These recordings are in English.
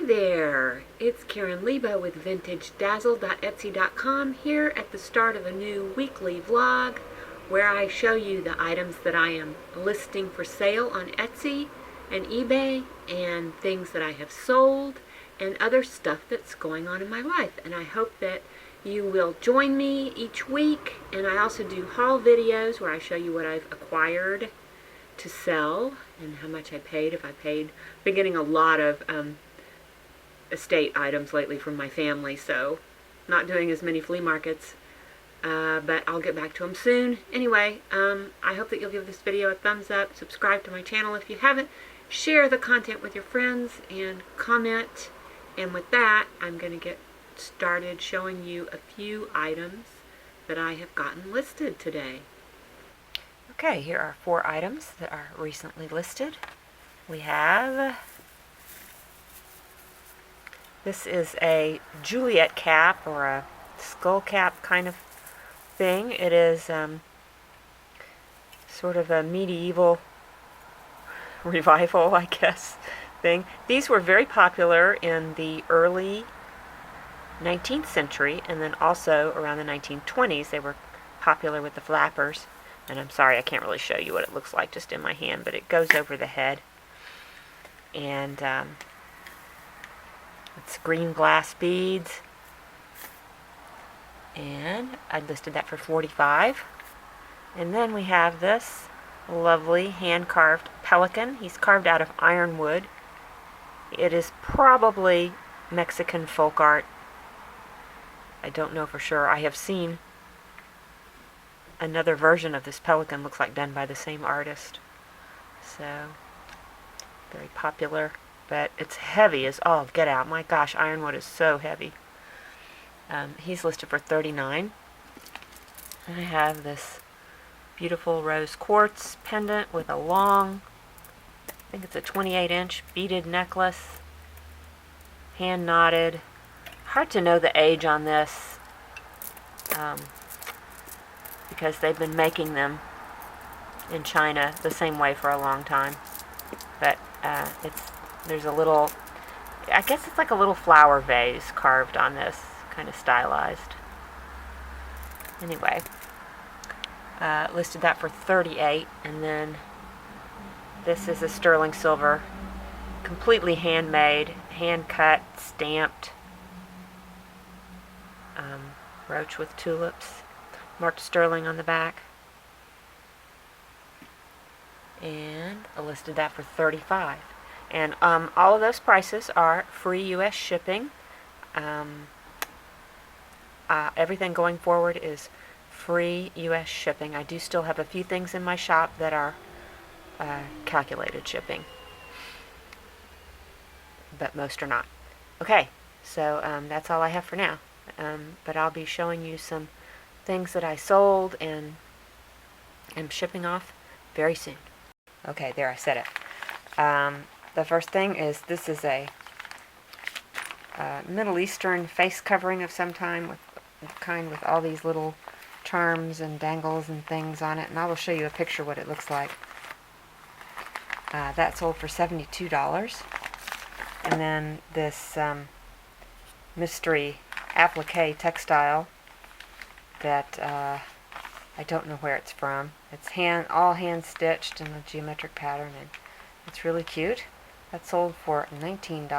there, it's Karen Leabo with VintageDazzle.etsy.com here at the start of a new weekly vlog where I show you the items that I am listing for sale on Etsy and eBay and things that I have sold and other stuff that's going on in my life. And I hope that you will join me each week. And I also do haul videos where I show you what I've acquired to sell and how much I paid, if I paid. I've been getting a lot of estate items lately from my family, so not doing as many flea markets, but I'll get back to them soon. Anyway, I hope that you'll give this video a thumbs up, subscribe to my channel if you haven't, share the content with your friends, and comment. And with that, I'm going to get started showing you a few items that I have gotten listed today. Okay, here are 4 items that are recently listed. We have, this is a Juliet cap or a skull cap kind of thing. It is sort of a medieval revival, I guess, thing. These were very popular in the early 19th century, and then also around the 1920s they were popular with the flappers. And I'm sorry, I can't really show you what it looks like just in my hand, but it goes over the head. And it's green glass beads. And I listed that for $45. And then we have this lovely hand-carved pelican. He's carved out of ironwood. It is probably Mexican folk art. I don't know for sure. I have seen another version of this pelican, looks like done by the same artist. So, very popular. But it's heavy as all get out. My gosh, ironwood is so heavy. He's listed for $39. I have this beautiful rose quartz pendant with a long, I think it's a 28-inch beaded necklace. Hand knotted. Hard to know the age on this. Because they've been making them in China the same way for a long time. But there's a little, I guess it's like a little flower vase carved on this, kind of stylized. Anyway, listed that for $38, and then this is a sterling silver, completely handmade, hand cut, stamped brooch with tulips. Marked sterling on the back. And I listed that for $35. And all of those prices are free U.S. shipping. Everything going forward is free U.S. shipping. I do still have a few things in my shop that are calculated shipping, but most are not. Okay, so that's all I have for now. But I'll be showing you some things that I sold and am shipping off very soon. Okay, there, I said it. The first thing is, this is a Middle Eastern face covering of some kind with all these little charms and dangles and things on it, and I will show you a picture what it looks like. That sold for $72. And then this mystery applique textile that I don't know where it's from. It's all hand stitched in a geometric pattern, and it's really cute. That sold for $19.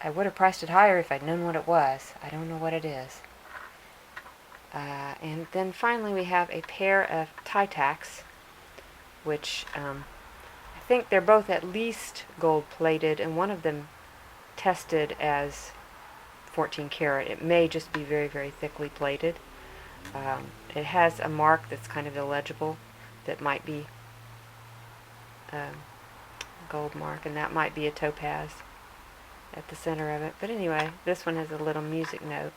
I would have priced it higher if I'd known what it was. I don't know what it is. And then finally we have a pair of tie tacks, which I think they're both at least gold plated, and one of them tested as 14 karat. It may just be very, very thickly plated. It has a mark that's kind of illegible that might be a gold mark, and that might be a topaz at the center of it. But anyway, this one has a little music note.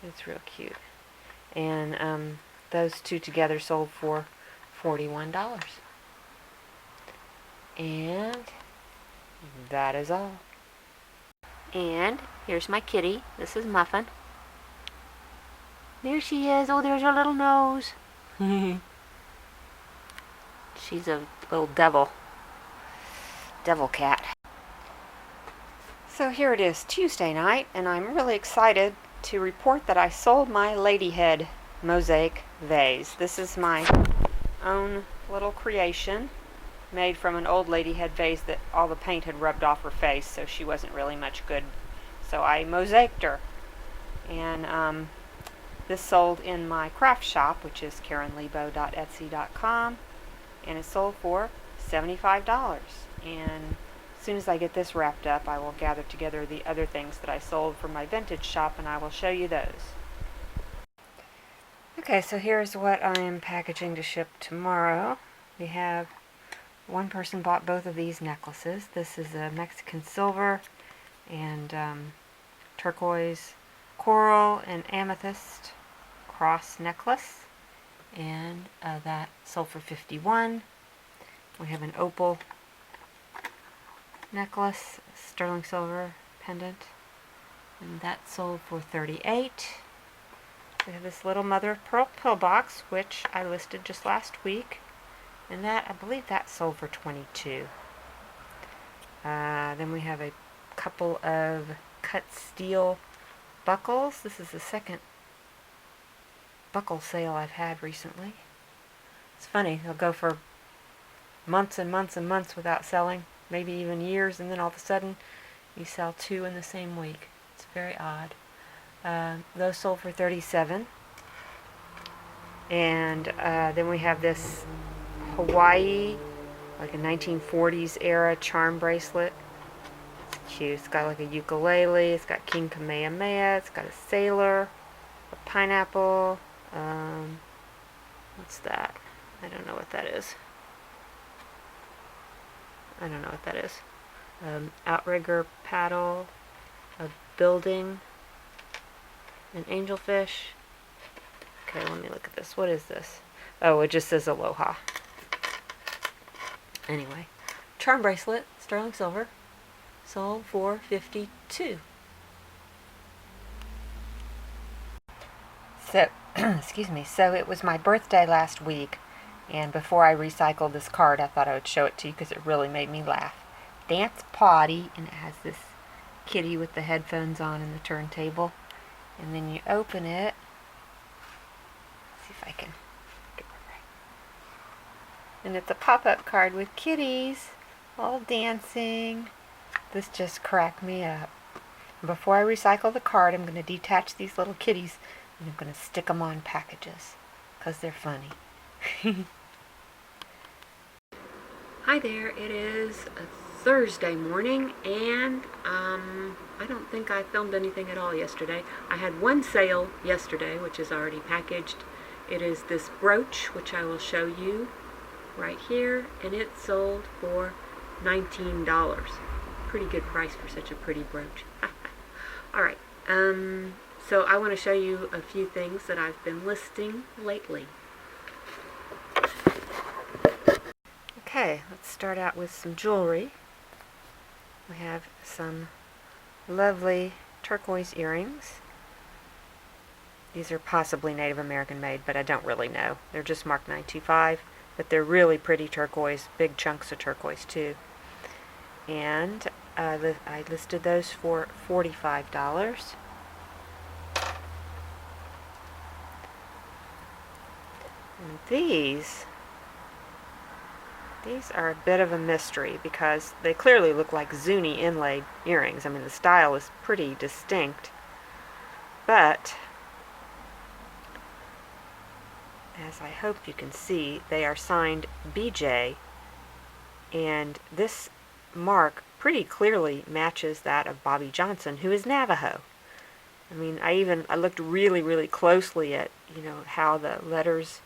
It's real cute. And those two together sold for $41. And that is all. And here's my kitty. This is Muffin. There she is. Oh, there's her little nose. She's a little devil cat. So here it is, Tuesday night, and I'm really excited to report that I sold my ladyhead mosaic vase. This is my own little creation, made from an old ladyhead vase that all the paint had rubbed off her face, so she wasn't really much good. So I mosaiced her. And this sold in my craft shop, which is karenleabo.etsy.com, and it sold for $75. And as soon as I get this wrapped up, I will gather together the other things that I sold from my vintage shop, and I will show you those. Okay, so here's what I am packaging to ship tomorrow. We have one person bought both of these necklaces. This is a Mexican silver and turquoise coral and amethyst cross necklace, and that sold for $51. We have an opal necklace, sterling silver pendant, and that sold for $38. We have this little mother of pearl pillbox, which I listed just last week, and that, I believe that sold for $22. Then we have a couple of cut steel buckles. This is the second buckle sale I've had recently. It's funny, they'll go for months and months and months without selling, maybe even years, and then all of a sudden you sell two in the same week. It's very odd. Those sold for $37. And then we have this Hawaii, like a 1940s era charm bracelet. It's cute. It's got like a ukulele. It's got King Kamehameha. It's got a sailor, a pineapple. What's that? I don't know what that is. Outrigger paddle, a building, an angelfish. Okay, let me look at this. What is this? Oh, it just says aloha. Anyway, charm bracelet, sterling silver, sold for $52. So, excuse me. So it was my birthday last week, and before I recycled this card, I thought I would show it to you because it really made me laugh. Dance Party, and it has this kitty with the headphones on and the turntable. And then you open it. Let's see if I can get it right. And it's a pop-up card with kitties all dancing. This just cracked me up. And before I recycle the card, I'm going to detach these little kitties and I'm going to stick them on packages because they're funny. Hi there, it is a Thursday morning, and I don't think I filmed anything at all yesterday. I had one sale yesterday, which is already packaged. It is this brooch, which I will show you right here, and it sold for $19. Pretty good price for such a pretty brooch. Alright, so I want to show you a few things that I've been listing lately. Okay, let's start out with some jewelry. We have some lovely turquoise earrings. These are possibly Native American made, but I don't really know. They're just marked 925, but they're really pretty turquoise, big chunks of turquoise too. And I listed those for $45. And these are a bit of a mystery because they clearly look like Zuni inlaid earrings. I mean, the style is pretty distinct, but as I hope you can see, they are signed BJ, and this mark pretty clearly matches that of Bobby Johnson, who is Navajo. I mean, I looked really, really closely at, how the letters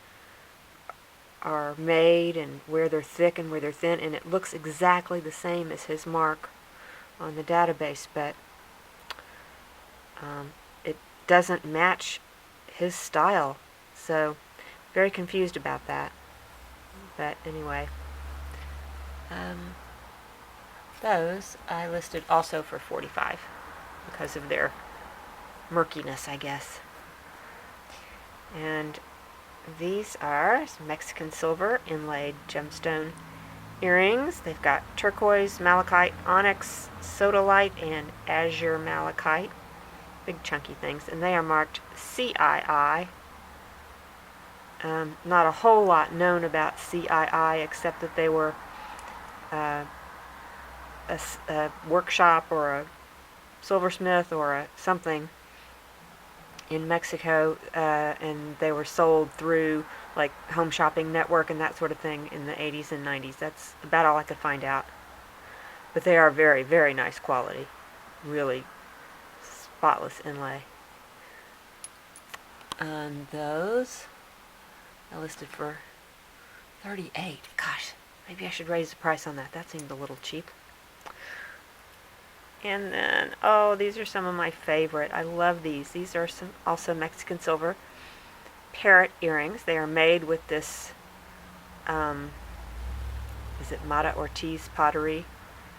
are made and where they're thick and where they're thin, and it looks exactly the same as his mark on the database, but it doesn't match his style, so very confused about that. But anyway, those I listed also for $45 because of their murkiness, I guess. And these are Mexican silver inlaid gemstone earrings. They've got turquoise, malachite, onyx, sodalite, and azure malachite. Big chunky things. And they are marked CII. Not a whole lot known about CII except that they were a workshop or a silversmith or something in Mexico, and they were sold through like Home Shopping Network and that sort of thing in the 80s and 90s. That's about all I could find out. But they are very, very nice quality. Really spotless inlay. And those I listed for $38. Gosh, maybe I should raise the price on that. That seemed a little cheap. And then, oh, these are some of my favorite. I love these. These are some also Mexican silver parrot earrings. They are made with this, is it Mata Ortiz pottery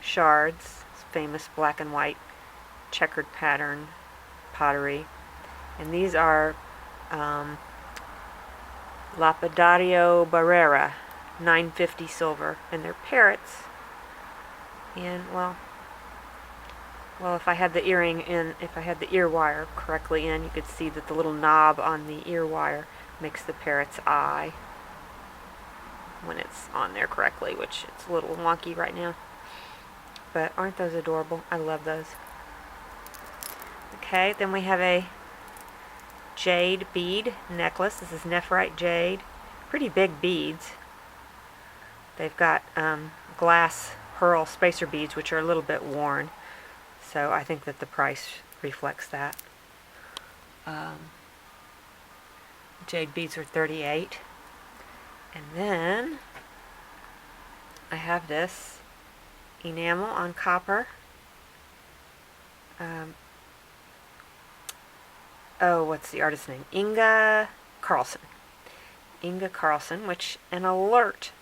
shards, famous black and white checkered pattern pottery. And these are Lapidario Barrera, 950 silver, and they're parrots. And well, if I had the earring in, if I had the ear wire correctly in, you could see that the little knob on the ear wire makes the parrot's eye when it's on there correctly, which it's a little wonky right now. But aren't those adorable? I love those. Okay, then we have a jade bead necklace. This is nephrite jade. Pretty big beads. They've got glass pearl spacer beads, which are a little bit worn. So I think that the price reflects that. Jade beads are $38. And then I have this enamel on copper. Oh, what's the artist's name? Inga Carlson. Inga Carlson, which an alert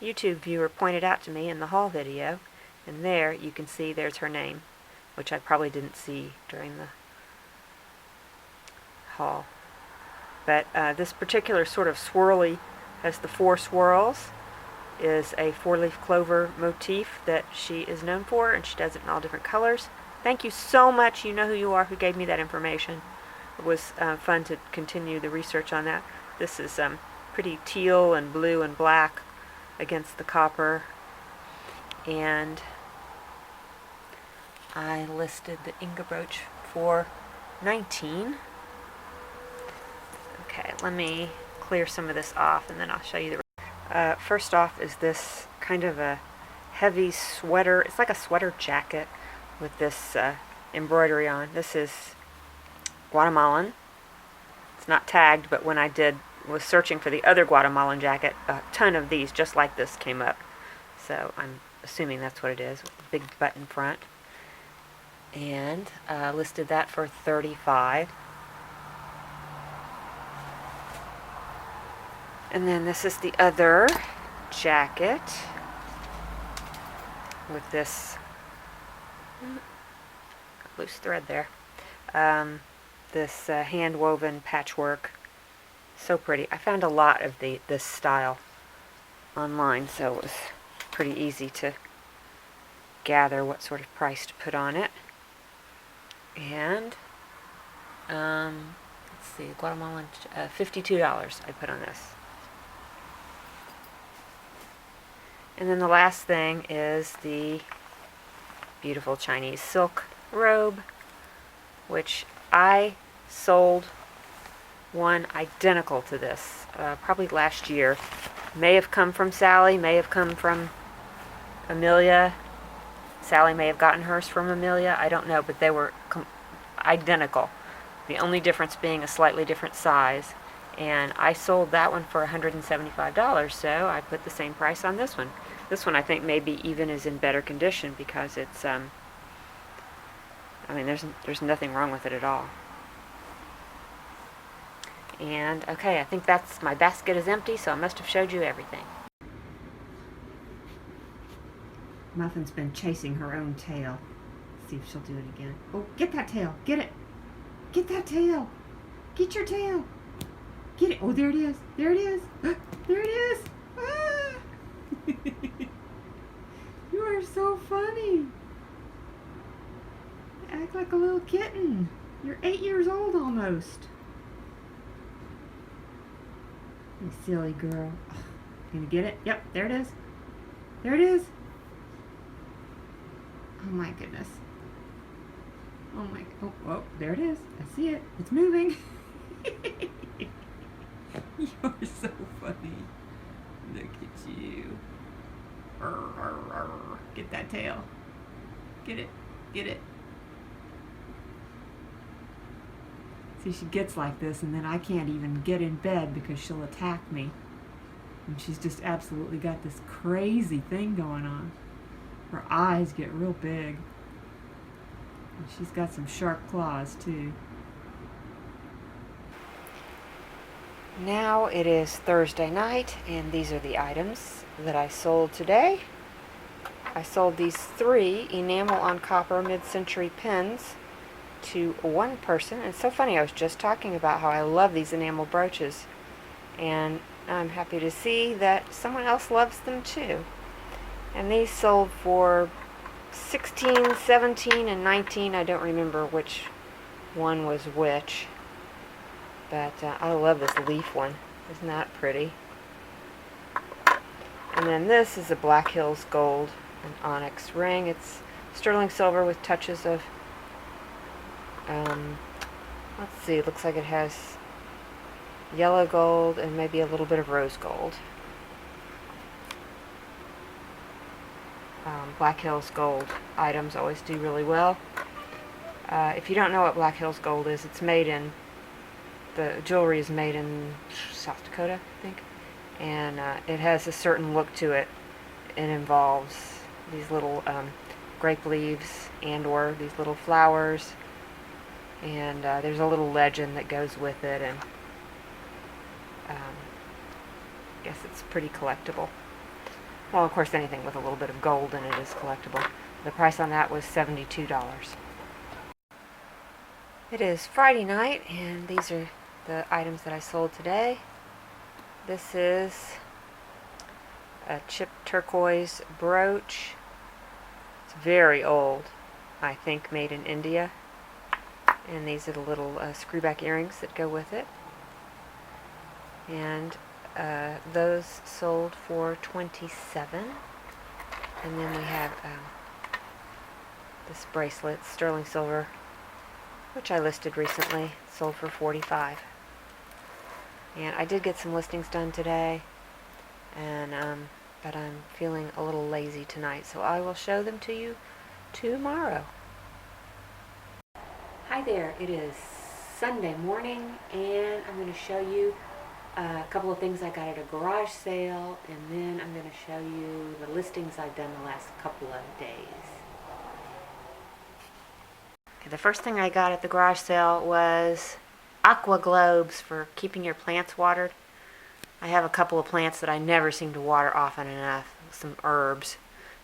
YouTube viewer pointed out to me in the haul video. And there you can see there's her name, which I probably didn't see during the haul. But this particular sort of swirly, has the 4 swirls, is a 4-leaf clover motif that she is known for, and she does it in all different colors. Thank you so much. You know who you are who gave me that information. It was fun to continue the research on that. This is pretty teal and blue and black against the copper. And I listed the Inga brooch for $19. Okay, let me clear some of this off and then I'll show you the first off is this kind of a heavy sweater. It's like a sweater jacket with this embroidery on. This is Guatemalan. It's not tagged, but when I was searching for the other Guatemalan jacket, a ton of these just like this came up. So I'm assuming that's what it is, with the big button front. And listed that for $35. And then this is the other jacket with this loose thread there. This hand-woven patchwork. So pretty. I found a lot of this style online, so it was pretty easy to gather what sort of price to put on it. And let's see, Guatemalan, $52 I put on this. And then the last thing is the beautiful Chinese silk robe, which I sold one identical to this probably last year. May have come from Sally, may have come from Amelia. Sally may have gotten hers from Amelia, I don't know, but they were identical. The only difference being a slightly different size. And I sold that one for $175, so I put the same price on this one. This one I think maybe even is in better condition because it's, I mean, there's nothing wrong with it at all. And, okay, I think that's, my basket is empty, so I must have showed you everything. Muffin's been chasing her own tail. Let's see if she'll do it again. Oh, get that tail. Get it. Get that tail. Get your tail. Get it. Oh, there it is. There it is. There it is. Ah! You're so funny. You act like a little kitten. You're 8 years old almost. You silly girl. Gonna get it? Yep, there it is. There it is. Oh my goodness. Oh my, oh, there it is. I see it. It's moving. You're so funny. Look at you. Arr, arr, arr. Get that tail. Get it. Get it. See, she gets like this, and then I can't even get in bed because she'll attack me. And she's just absolutely got this crazy thing going on. Her eyes get real big. And she's got some sharp claws, too. Now it is Thursday night, and these are the items that I sold today. I sold these 3 enamel on copper mid-century pins to one person. It's so funny, I was just talking about how I love these enamel brooches, and I'm happy to see that someone else loves them too. And these sold for 16, 17, and 19. I don't remember which one was which, but I love this leaf one. Isn't that pretty? And then this is a Black Hills Gold and Onyx ring. It's sterling silver with touches of let's see, it looks like it has yellow gold and maybe a little bit of rose gold. Black Hills Gold items always do really well. If you don't know what Black Hills Gold is, it's made in, the jewelry is made in South Dakota, I think, and it has a certain look to it. It involves these little grape leaves and or these little flowers, and there's a little legend that goes with it, and I guess it's pretty collectible. Well, of course, anything with a little bit of gold in it is collectible. The price on that was $72. It is Friday night, and these are the items that I sold today. This is a chipped turquoise brooch. It's very old, I think made in India. And these are the little screwback earrings that go with it. And those sold for $27. And then we have this bracelet, sterling silver, which I listed recently, sold for $45. And I did get some listings done today, and but I'm feeling a little lazy tonight, so I will show them to you tomorrow. Hi there, it is Sunday morning, and I'm going to show you a couple of things I got at a garage sale, and then I'm going to show you the listings I've done the last couple of days. Okay, the first thing I got at the garage sale was aqua globes for keeping your plants watered. I have a couple of plants that I never seem to water often enough, some herbs,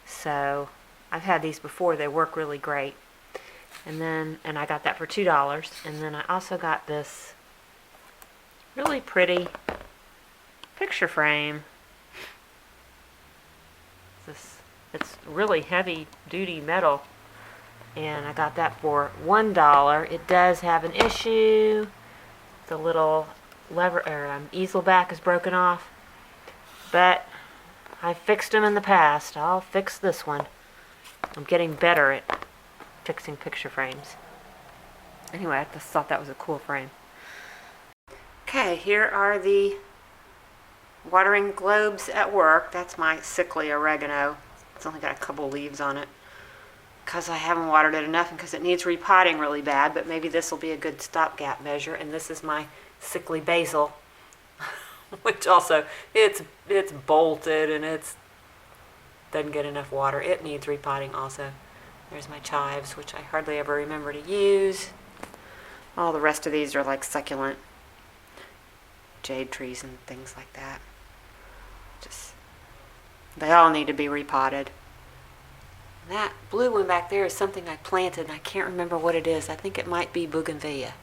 so I've had these before. They work really great. And I got that for $2. And then I also got this really pretty picture frame. It's really heavy duty metal, and I got that for $1. It does have an issue. The little lever or easel back is broken off, but I fixed them in the past. I'll fix this one. I'm getting better at fixing picture frames. Anyway, I just thought that was a cool frame. Okay, here are the watering globes at work. That's my sickly oregano. It's only got a couple leaves on it because I haven't watered it enough and because it needs repotting really bad, but maybe this will be a good stopgap measure. And this is my sickly basil, which also, it's bolted and it's doesn't get enough water. It needs repotting also. There's my chives, which I hardly ever remember to use. All the rest of these are like succulent jade trees and things like that. They all need to be repotted. And that blue one back there is something I planted, and I can't remember what it is. I think it might be bougainvillea.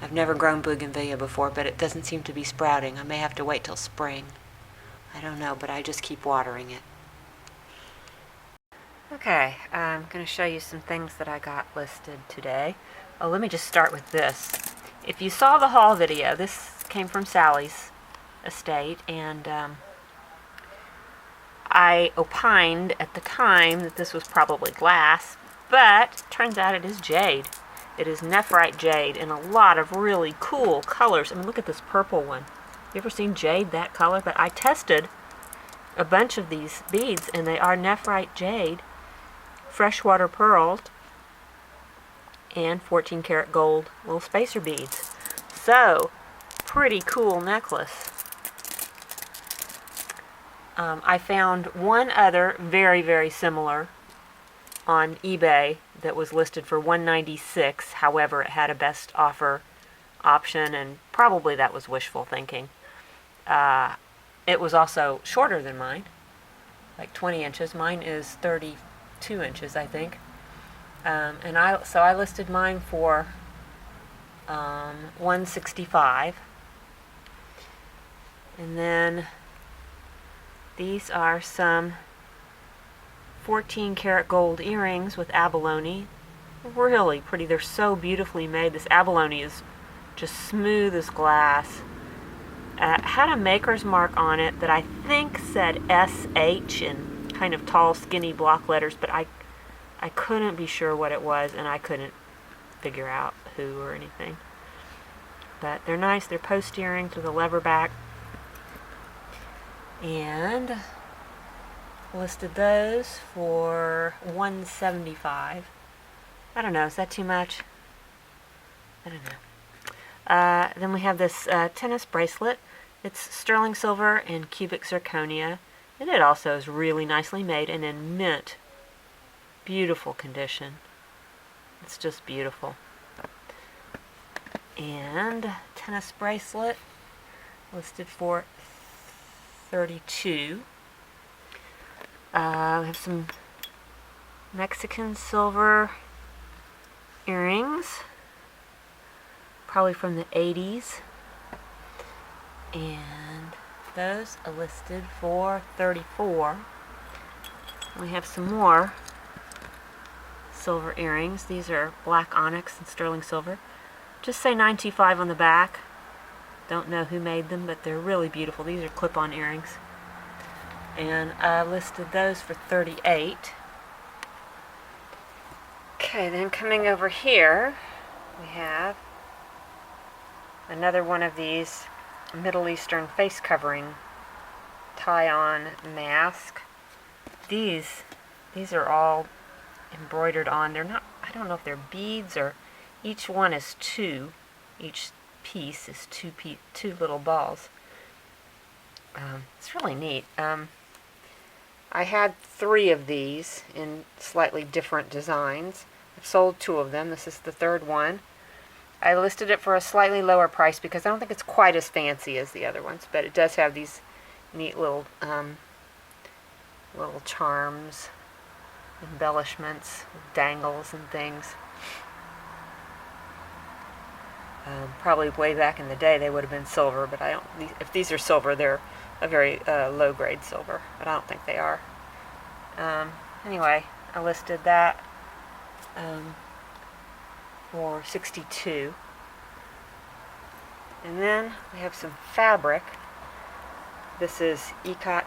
I've never grown bougainvillea before, but it doesn't seem to be sprouting. I may have to wait till spring. I don't know, but I just keep watering it. Okay, I'm going to show you some things that I got listed today. Oh, let me just start with this. If you saw the haul video, this came from Sally's estate, and I opined at the time that this was probably glass, but turns out it is jade. It is nephrite jade in a lot of really cool colors. I mean, look at this purple one. You ever seen jade that color? But I tested a bunch of these beads, and they are nephrite jade, freshwater pearled, and 14 karat gold little spacer beads. So, pretty cool necklace. I found one other very, very similar on eBay that was listed for $196. However, it had a best offer option, and probably that was wishful thinking. It was also shorter than mine, like 20 inches. Mine is 32 inches, I think. So I listed mine for $165. And then these are some 14 karat gold earrings with abalone. Really pretty. They're so beautifully made. This abalone is just smooth as glass. Had a maker's mark on it that I think said SH in kind of tall, skinny block letters, but I couldn't be sure what it was, and I couldn't figure out who or anything. But they're nice. They're post earrings with a lever back. And listed those for $175. I don't know. Is that too much? I don't know. Then we have this tennis bracelet. It's sterling silver and cubic zirconia, and it also is really nicely made and in mint. Beautiful condition. It's just beautiful. And tennis bracelet listed for $32. We have some Mexican silver earrings, probably from the 80s. And those are listed for $34. We have some more silver earrings. These are black onyx and sterling silver. Just say $925 on the back. Don't know who made them, but they're really beautiful. These are clip-on earrings. And I listed those for $38. Okay, then coming over here, we have another one of these Middle Eastern face covering tie-on mask. These are all embroidered on. They're not, I don't know if they're beads or each one is two. Each piece is two little balls. It's really neat. I had 3 of these in slightly different designs. I've sold 2 of them. This is the 3rd one. I listed it for a slightly lower price because I don't think it's quite as fancy as the other ones, but it does have these neat little charms, embellishments, dangles and things. Probably way back in the day they would have been silver, but I don't. If these are silver, they're a very low grade silver, but I don't think they are. Anyway, I listed that for $62. And then we have some fabric. This is ikat,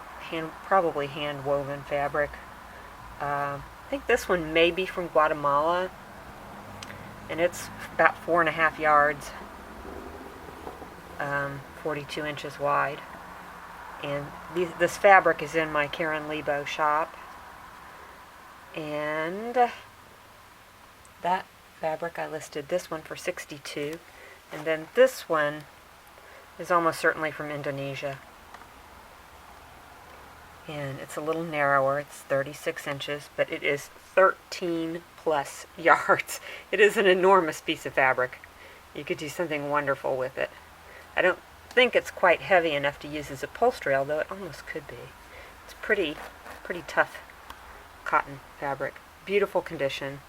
probably hand woven fabric. I think this one may be from Guatemala, and it's about 4.5 yards, 42 inches wide. And this fabric is in my Leabo shop. And that fabric I listed this one for $62. And then this one is almost certainly from Indonesia. And it's a little narrower. It's 36 inches, but it is 13 plus yards. It is an enormous piece of fabric. You could do something wonderful with it. I don't think it's quite heavy enough to use as upholstery, although it almost could be. It's pretty tough cotton fabric. Beautiful condition.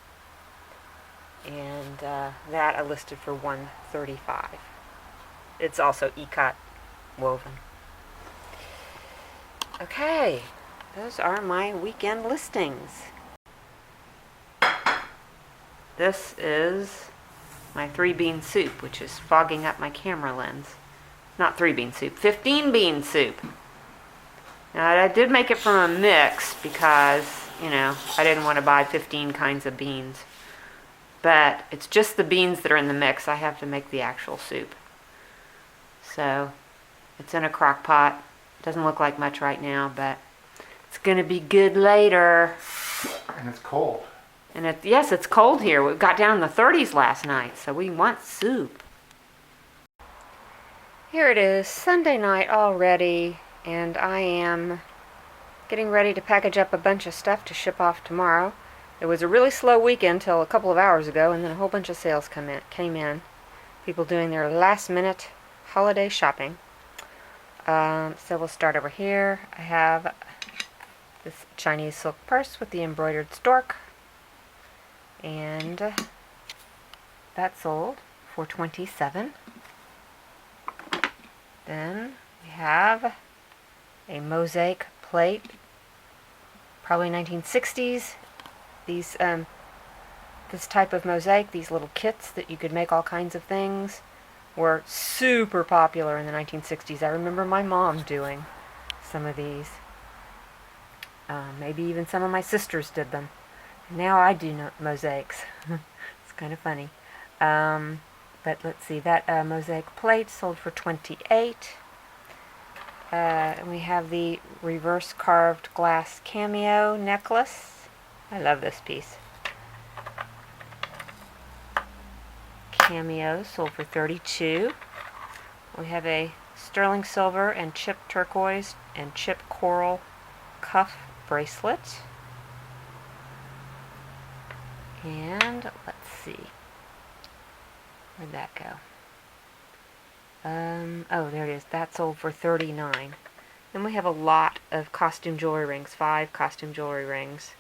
And that I listed for $135. It's also ikat woven. Okay, those are my weekend listings. this is my 3-bean soup, which is fogging up my camera lens. Not 3-bean soup, 15-bean soup. Now, I did make it from a mix because, I didn't want to buy 15 kinds of beans. But it's just the beans that are in the mix. I have to make the actual soup. So, it's in a crock pot. Doesn't look like much right now, but it's going to be good later. And it's cold. And yes, it's cold here. We got down in the 30s last night, so we want soup. Here it is, Sunday night already, and I am getting ready to package up a bunch of stuff to ship off tomorrow. It was a really slow weekend till a couple of hours ago, and then a whole bunch of sales came in. People doing their last-minute holiday shopping. So we'll start over here. I have this Chinese silk purse with the embroidered stork, and that sold for $27. Then we have a mosaic plate, probably 1960s. These this type of mosaic, these little kits that you could make all kinds of things, were super popular in the 1960s. I remember my mom doing some of these. Maybe even some of my sisters did them. Now I do mosaics. It's kind of funny. But let's see, that mosaic plate sold for $28. And we have the reverse carved glass cameo necklace. I love this piece. Cameo sold for $32. We have a sterling silver and chip turquoise and chip coral cuff bracelet. And let's see. Where'd that go? Oh, there it is. That sold for $39. Then we have a lot of costume jewelry rings. 5 costume jewelry rings.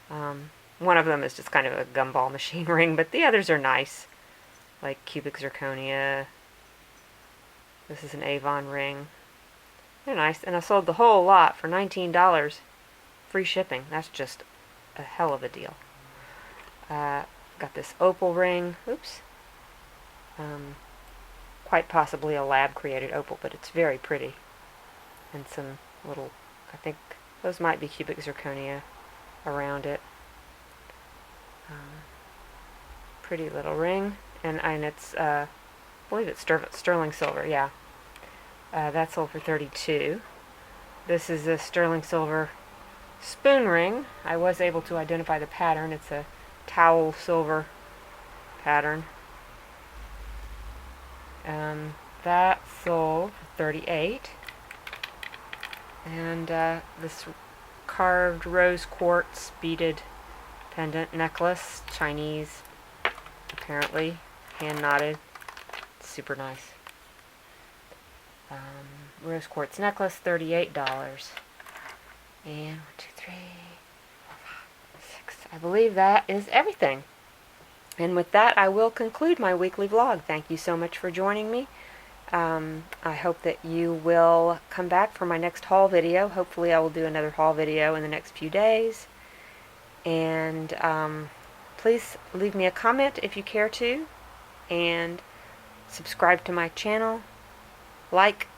One of them is just kind of a gumball machine ring, but the others are nice. Like cubic zirconia. This is an Avon ring. They're nice. And I sold the whole lot for $19. Free shipping. That's just a hell of a deal. Got this opal ring. Oops. Quite possibly a lab created opal, but it's very pretty. And some little, I think those might be cubic zirconia around it. Pretty little ring. And it's, I believe it's sterling silver, yeah. That sold for $32. This is a sterling silver spoon ring. I was able to identify the pattern. It's a towel silver pattern. That sold for $38. And this carved rose quartz beaded pendant necklace, Chinese, apparently, hand knotted, super nice. Rose quartz necklace, $38. And 1, 2, 3, 4, 5, 6. I believe that is everything. And with that, I will conclude my weekly vlog. Thank you so much for joining me. I hope that you will come back for my next haul video. Hopefully I will do another haul video in the next few days. And please leave me a comment if you care to. And subscribe to my channel. Like,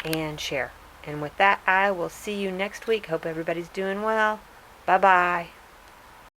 and share. And with that, I will see you next week. Hope everybody's doing well. Bye-bye.